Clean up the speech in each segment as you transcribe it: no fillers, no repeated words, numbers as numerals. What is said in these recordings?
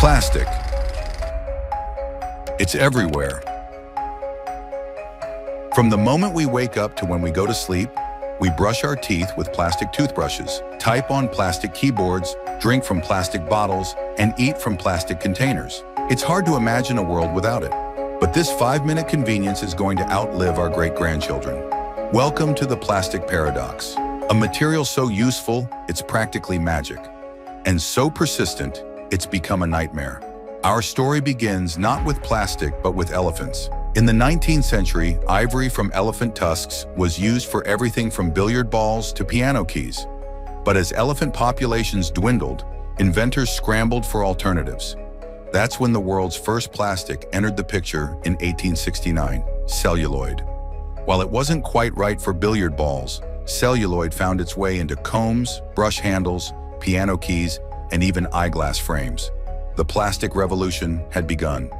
Plastic. It's everywhere. From the moment we wake up to when we go to sleep, we brush our teeth with plastic toothbrushes, type on plastic keyboards, drink from plastic bottles, and eat from plastic containers. It's hard to imagine a world without it. But this 5-minute convenience is going to outlive our great-grandchildren. Welcome to the plastic paradox. A material so useful, it's practically magic. And so persistent, it's become a nightmare. Our story begins not with plastic, but with elephants. In the 19th century, ivory from elephant tusks was used for everything from billiard balls to piano keys. But as elephant populations dwindled, inventors scrambled for alternatives. That's when the world's first plastic entered the picture in 1869, celluloid. While it wasn't quite right for billiard balls, celluloid found its way into combs, brush handles, piano keys, and even eyeglass frames. The plastic revolution had begun.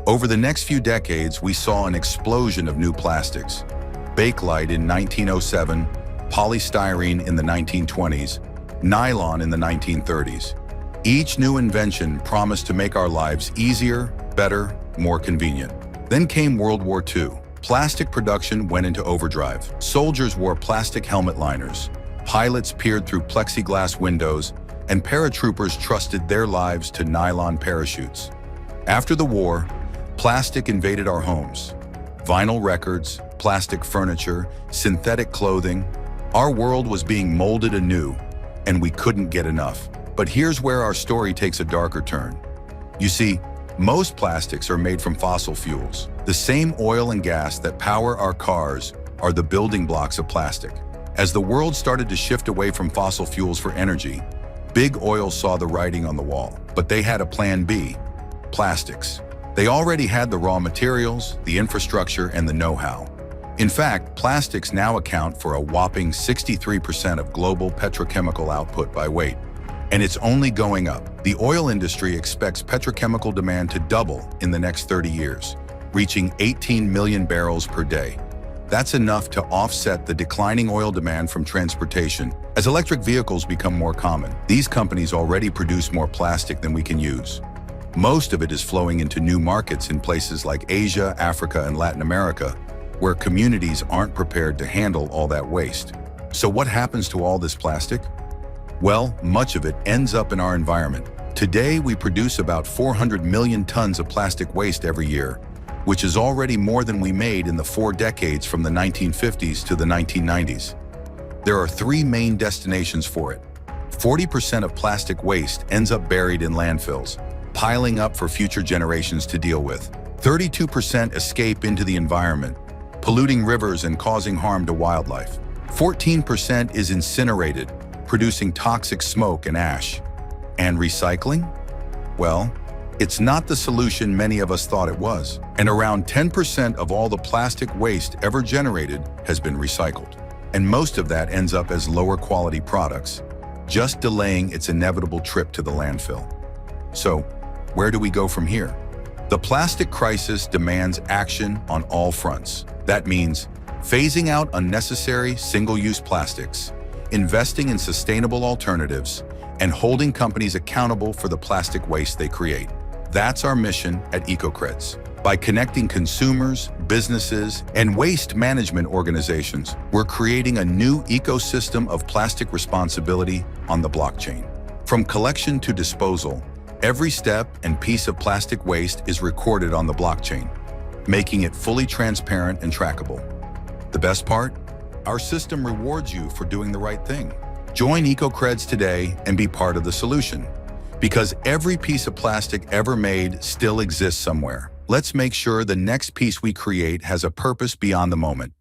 Over the next few decades, we saw an explosion of new plastics. Bakelite in 1907, polystyrene in the 1920s, nylon in the 1930s. Each new invention promised to make our lives easier, better, more convenient. Then came World War II. Plastic production went into overdrive. Soldiers wore plastic helmet liners. Pilots peered through plexiglass windows, and paratroopers trusted their lives to nylon parachutes. After the war, plastic invaded our homes. Vinyl records, plastic furniture, synthetic clothing. Our world was being molded anew, and we couldn't get enough. But here's where our story takes a darker turn. You see, most plastics are made from fossil fuels. The same oil and gas that power our cars are the building blocks of plastic. As the world started to shift away from fossil fuels for energy, Big Oil saw the writing on the wall. But they had a plan B: plastics. They already had the raw materials, the infrastructure, and the know-how. In fact, plastics now account for a whopping 63% of global petrochemical output by weight. And it's only going up. The oil industry expects petrochemical demand to double in the next 30 years, reaching 18 million barrels per day. That's enough to offset the declining oil demand from transportation. As electric vehicles become more common, these companies already produce more plastic than we can use. Most of it is flowing into new markets in places like Asia, Africa, and Latin America, where communities aren't prepared to handle all that waste. So what happens to all this plastic? Well, much of it ends up in our environment. Today, we produce about 400 million tons of plastic waste every year, which is already more than we made in the 4 decades from the 1950s to the 1990s. There are 3 main destinations for it. 40% of plastic waste ends up buried in landfills, piling up for future generations to deal with. 32% escape into the environment, polluting rivers and causing harm to wildlife. 14% is incinerated, producing toxic smoke and ash. And recycling? Well, it's not the solution many of us thought it was. And around 10% of all the plastic waste ever generated has been recycled. And most of that ends up as lower quality products, just delaying its inevitable trip to the landfill. So, where do we go from here? The plastic crisis demands action on all fronts. That means phasing out unnecessary single-use plastics, investing in sustainable alternatives, and holding companies accountable for the plastic waste they create. That's our mission at EcoCreds. By connecting consumers, businesses, and waste management organizations, we're creating a new ecosystem of plastic responsibility on the blockchain. From collection to disposal, every step and piece of plastic waste is recorded on the blockchain, making it fully transparent and trackable. The best part? Our system rewards you for doing the right thing. Join EcoCreds today and be part of the solution. Because every piece of plastic ever made still exists somewhere. Let's make sure the next piece we create has a purpose beyond the moment.